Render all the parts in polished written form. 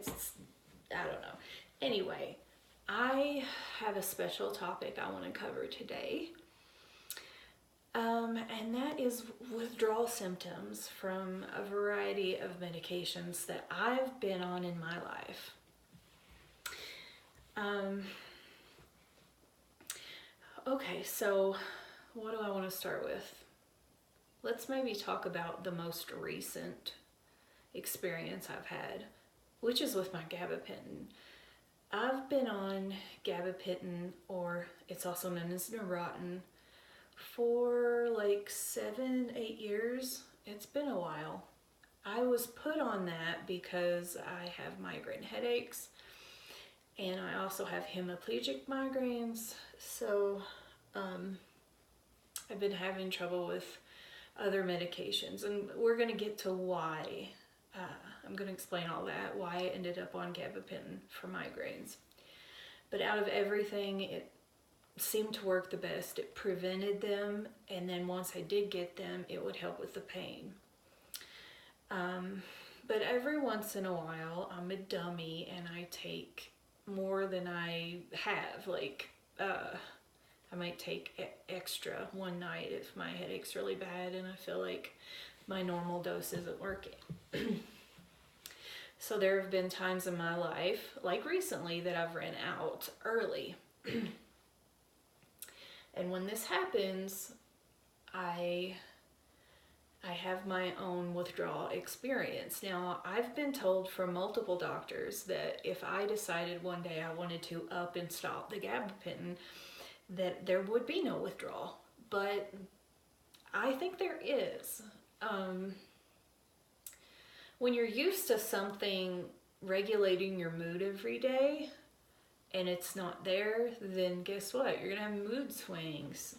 I don't know. Anyway, I have a special topic I want to cover today. And that is withdrawal symptoms from a variety of medications that I've been on in my life. Okay, so what do I want to start with? Let's maybe talk about the most recent experience I've had, which is with my gabapentin. I've been on gabapentin, or it's also known as Neurontin, for like 7-8 years. It's been a while. I was put on that because I have migraine headaches, and I also have hemiplegic migraines. So I've been having trouble with other medications, and we're going to get to why. I'm going to explain all that, why I ended up on gabapentin for migraines. But out of everything, it seemed to work the best. It prevented them, and then once I did get them, it would help with the pain. But every once in a while, I'm a dummy and I take more than I have. Like, I might take extra one night if my headache's really bad and I feel like my normal dose isn't working. So there have been times in my life, like recently, that I've ran out early. And when this happens, I have my own withdrawal experience. Now, I've been told from multiple doctors that if I decided one day I wanted to up and stop the gabapentin, that there would be no withdrawal. But I think there is. When you're used to something regulating your mood every day and it's not there, then guess what? You're gonna have mood swings.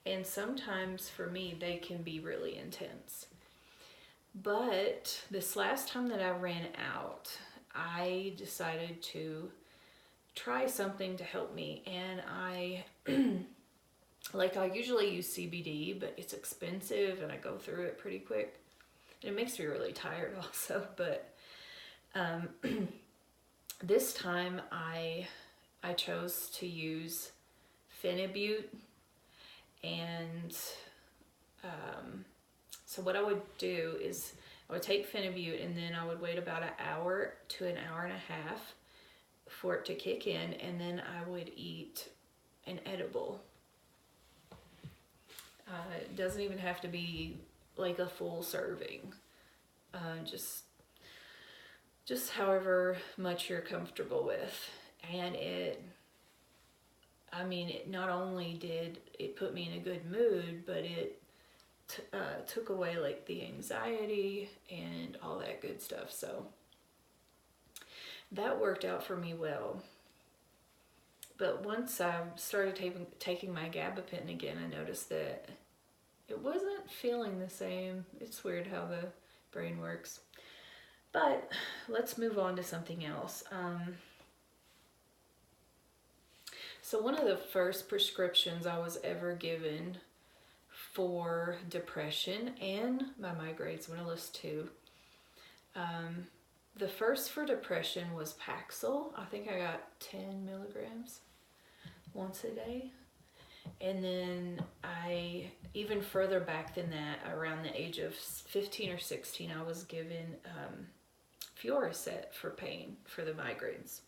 And sometimes for me, they can be really intense. But this last time that I ran out, I decided to try something to help me. And I usually use CBD, but it's expensive and I go through it pretty quick. It makes me really tired also, but this time I chose to use Phenibut, and so what I would do is I would take Phenibut and then I would wait about an hour to an hour and a half for it to kick in, and then I would eat an edible. It doesn't even have to be like a full serving, just however much you're comfortable with. And it not only did it put me in a good mood, but it took away like the anxiety and all that good stuff. So that worked out for me well. But once I started taking my gabapentin again, I noticed that it wasn't feeling the same. It's weird how the brain works. But let's move on to something else. So one of the first prescriptions I was ever given for depression and my migraines, Willis too. The first for depression was Paxil. I think I got 10 milligrams once a day. And then even further back than that, around the age of 15 or 16, I was given Fioricet for pain, for the migraines.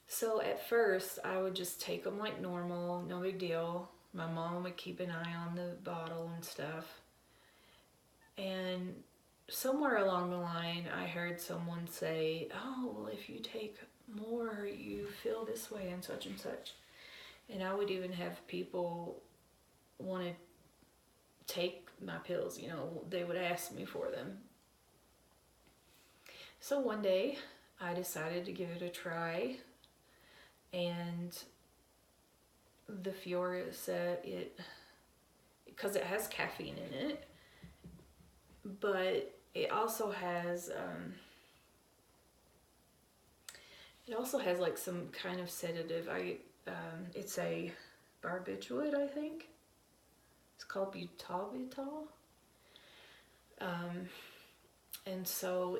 So at first, I would just take them like normal, no big deal. My mom would keep an eye on the bottle and stuff. And somewhere along the line, I heard someone say, oh, well, if you take more, you feel this way and such and such. And I would even have people want to take my pills, they would ask me for them. So one day I decided to give it a try, and the Fioricet, because it has caffeine in it, but it also has like some kind of sedative. It's a barbiturate, I think. It's called butalbital. And so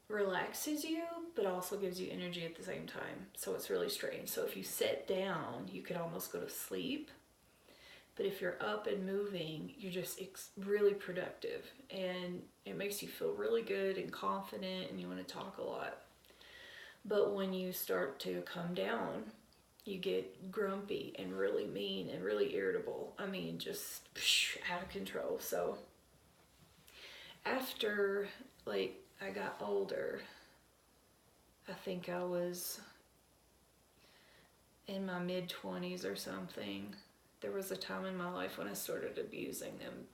relaxes you, but also gives you energy at the same time. So it's really strange. So if you sit down, you could almost go to sleep. But if you're up and moving, you're just really productive. And it makes you feel really good and confident, and you want to talk a lot. But when you start to come down, you get grumpy and really mean and really irritable. I mean, just out of control. So after, like, I got older, I think I was in my mid-20s or something. There was a time in my life when I started abusing them.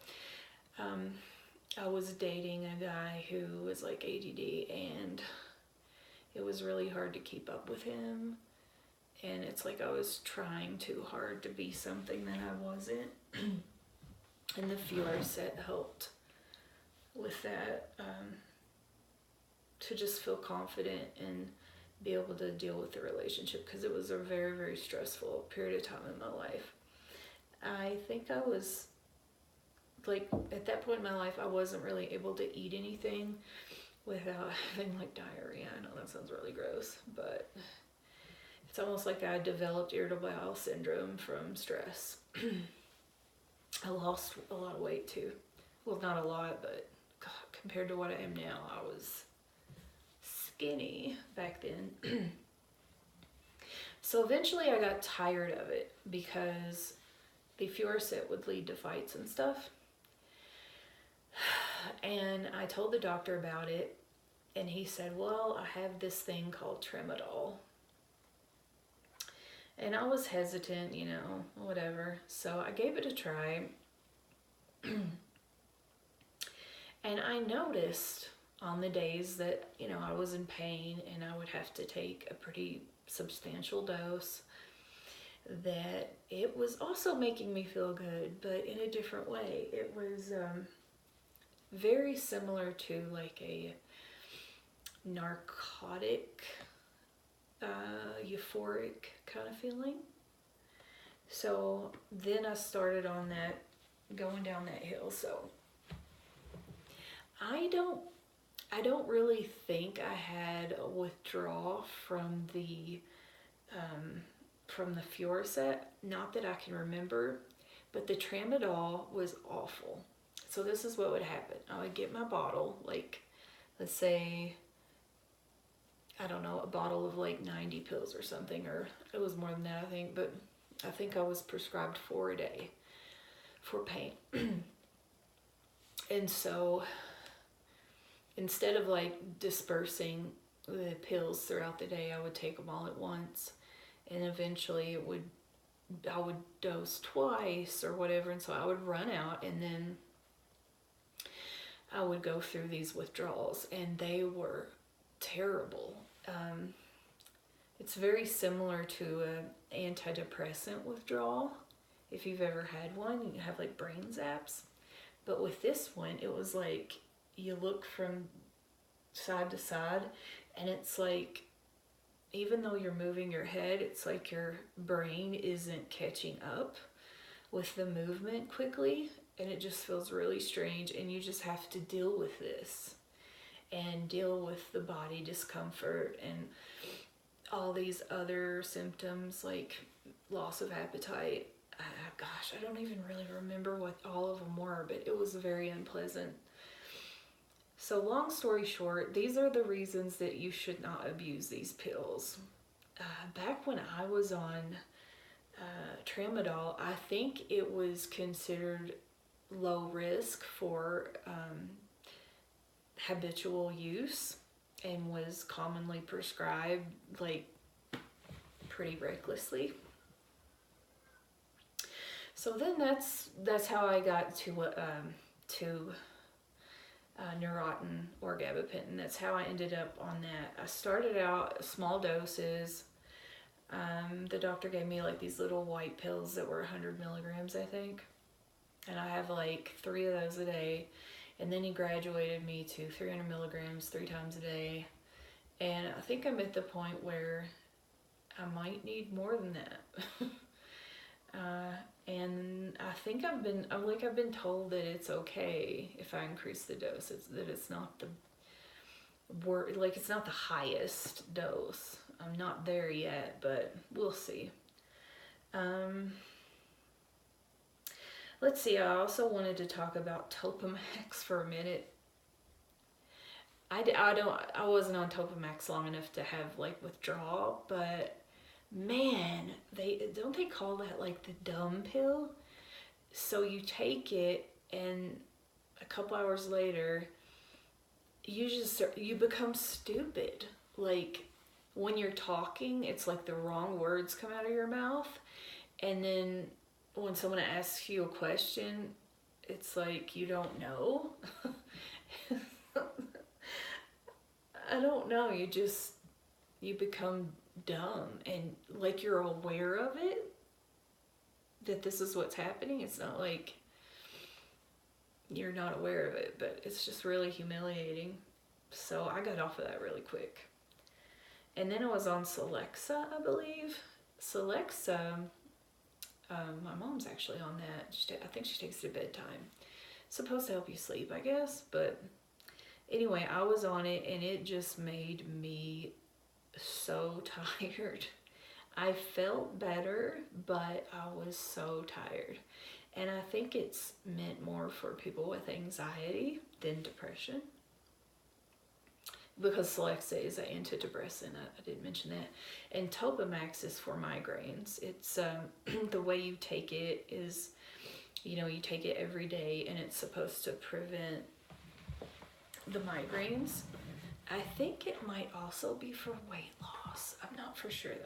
I was dating a guy who was like ADD, and it was really hard to keep up with him. And it's like I was trying too hard to be something that I wasn't. And the Fiorset helped with that, to just feel confident and be able to deal with the relationship, because it was a very, very stressful period of time in my life. I think I was, like, at that point in my life, I wasn't really able to eat anything without having, like, diarrhea. I know that sounds really gross, but it's almost like I developed irritable bowel syndrome from stress. I lost a lot of weight too. Well, not a lot, but God, compared to what I am now, I was skinny back then. So eventually I got tired of it, because the Fiorset would lead to fights and stuff. And I told the doctor about it, and he said, well, I have this thing called tramadol. And I was hesitant, you know, whatever. So I gave it a try. And I noticed on the days that, you know, I was in pain and I would have to take a pretty substantial dose, that it was also making me feel good, but in a different way. It was very similar to like a narcotic, euphoric kind of feeling. So then I started on that, going down that hill. So I don't really think I had a withdrawal from the Fiorset, not that I can remember, but the tramadol was awful. So this is what would happen. I would get my bottle, like, let's say, I don't know, a bottle of like 90 pills or something, or it was more than that, I think, but I think I was prescribed 4 a day for pain. And so instead of like dispersing the pills throughout the day, I would take them all at once, and eventually I would dose twice or whatever, and so I would run out, and then I would go through these withdrawals, and they were terrible. It's very similar to an anti-depressant withdrawal. If you've ever had one, you have like brain zaps. But with this one, it was like you look from side to side, and it's like, even though you're moving your head, it's like your brain isn't catching up with the movement quickly, and it just feels really strange, and you just have to deal with this and deal with the body discomfort and all these other symptoms like loss of appetite. Gosh, I don't even really remember what all of them were, but it was very unpleasant. So long story short, these are the reasons that you should not abuse these pills. Back when I was on tramadol, I think it was considered low risk for habitual use, and was commonly prescribed like pretty recklessly. So then that's how I got to Neurontin or gabapentin. That's how I ended up on that. I started out small doses. The doctor gave me like these little white pills that were 100 milligrams, I think, and I have like 3 of those a day. And then he graduated me to 300 milligrams 3 times a day. And I think I'm at the point where I might need more than that. And I think I've been told that it's okay if I increase the dose. That it's not like, it's not the highest dose. I'm not there yet, but we'll see. Let's see, I also wanted to talk about Topamax for a minute. I wasn't on Topamax long enough to have like withdrawal, but man, they call that like the dumb pill? So you take it and a couple hours later you become stupid. Like, when you're talking, it's like the wrong words come out of your mouth, and then when someone asks you a question, it's like you don't know. I don't know, you become dumb, and like you're aware of it, that this is what's happening. It's not like you're not aware of it, but it's just really humiliating. So I got off of that really quick. And then I was on Celexa, I believe. Celexa, my mom's actually on that. I think she takes it at bedtime. It's supposed to help you sleep, I guess. But anyway, I was on it, and it just made me so tired. I felt better, but I was so tired. And I think it's meant more for people with anxiety than depression. Because Celexa is an antidepressant, I didn't mention that. And Topamax is for migraines. It's the way you take it is, you take it every day, and it's supposed to prevent the migraines. I think it might also be for weight loss. I'm not for sure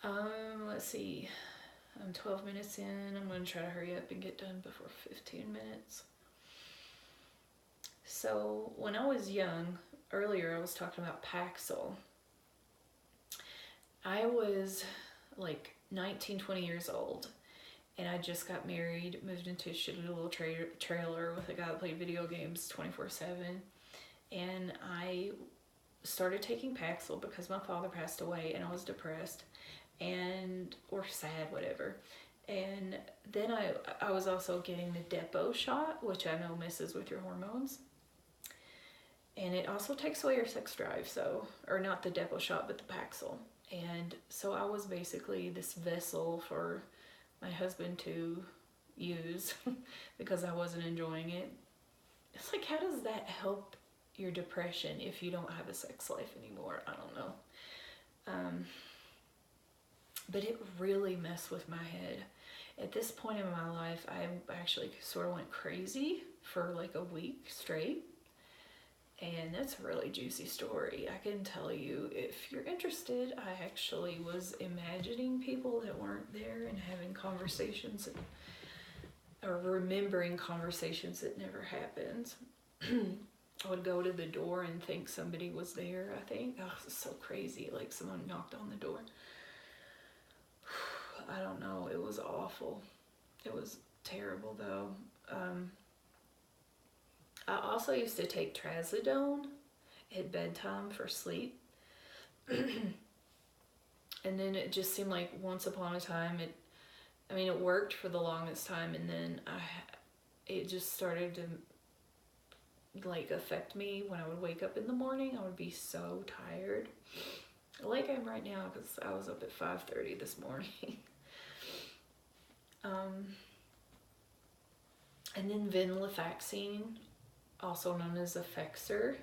though. Let's see. I'm 12 minutes in. I'm going to try to hurry up and get done before 15 minutes. So when I was young, earlier I was talking about Paxil. I was like 19, 20 years old, and I just got married, moved into a shitty little trailer with a guy that played video games 24/7, and I started taking Paxil because my father passed away, and I was depressed or sad, whatever. And then I was also getting the Depo shot, which I know messes with your hormones. And it also takes away your sex drive, or not the Depo shot, but the Paxil. And so I was basically this vessel for my husband to use because I wasn't enjoying it. It's like, how does that help your depression if you don't have a sex life anymore? I don't know. But it really messed with my head. At this point in my life, I actually sort of went crazy for like a week straight. And that's a really juicy story. I can tell you, if you're interested, I actually was imagining people that weren't there and having conversations or remembering conversations that never happened. I would go to the door and think somebody was there, I think. Oh, it's so crazy. Like someone knocked on the door. I don't know. It was awful. It was terrible, though. I also used to take trazodone at bedtime for sleep. And then it just seemed like once upon a time, it worked for the longest time, and then it just started to like affect me when I would wake up in the morning. I would be so tired, like I am right now, because I was up at 5:30 this morning. And then venlafaxine, also known as Effexor.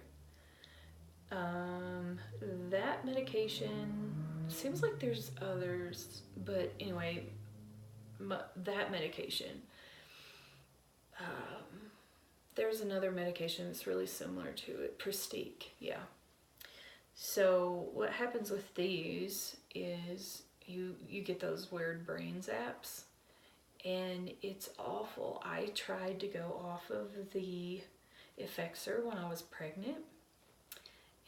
That medication, seems like there's others, but anyway, that medication. There's another medication that's really similar to it, Pristique, yeah. So what happens with these is you get those weird brain zaps, and it's awful. I tried to go off of the Effexor when I was pregnant,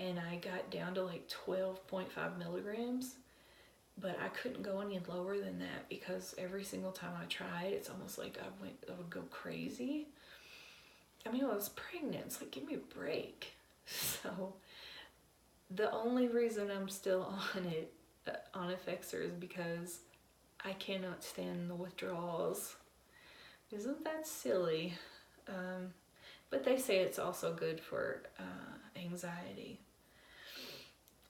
and I got down to like 12.5 milligrams, but I couldn't go any lower than that because every single time I tried, it's almost like I would go crazy. I was pregnant. It's like, give me a break. So the only reason I'm still on it, on Effexor, is because I cannot stand the withdrawals. Isn't that silly? But they say it's also good for anxiety.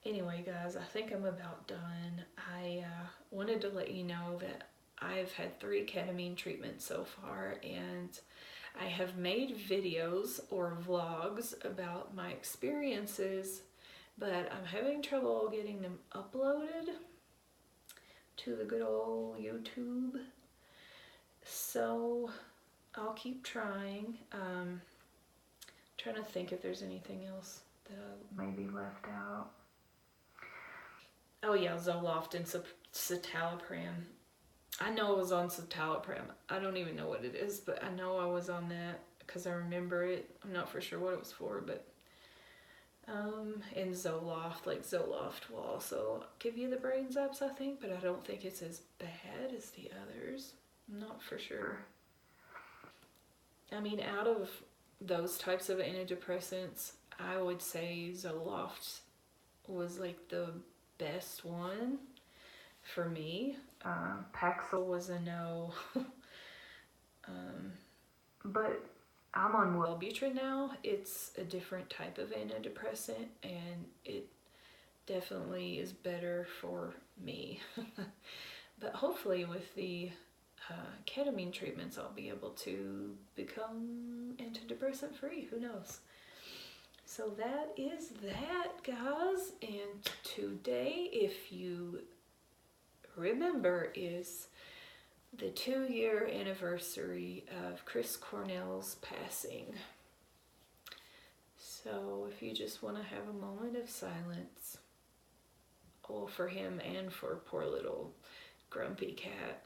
Anyway, guys, I think I'm about done. I wanted to let you know that I've had 3 ketamine treatments so far, and I have made videos or vlogs about my experiences, but I'm having trouble getting them uploaded to the good old YouTube. So I'll keep trying. Trying to think if there's anything else that I maybe left out. Oh yeah, Zoloft and citalopram. I know I was on citalopram. I don't even know what it is, but I know I was on that because I remember it. I'm not for sure what it was for, but and Zoloft, like Zoloft will also give you the brain zaps, I think, but I don't think it's as bad as the others. I'm not for sure. I mean, out of those types of antidepressants, I would say Zoloft was like the best one for me. Paxil was a no. But I'm on Wellbutrin now. It's a different type of antidepressant, and it definitely is better for me. But hopefully with the ketamine treatments, I'll be able to become antidepressant free. Who knows? So that is that, guys. And today, if you remember, is the 2-year anniversary of Chris Cornell's passing. So if you just want to have a moment of silence, well, for him and for poor little grumpy cat.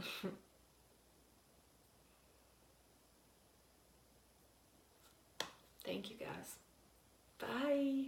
Thank you, guys. Bye.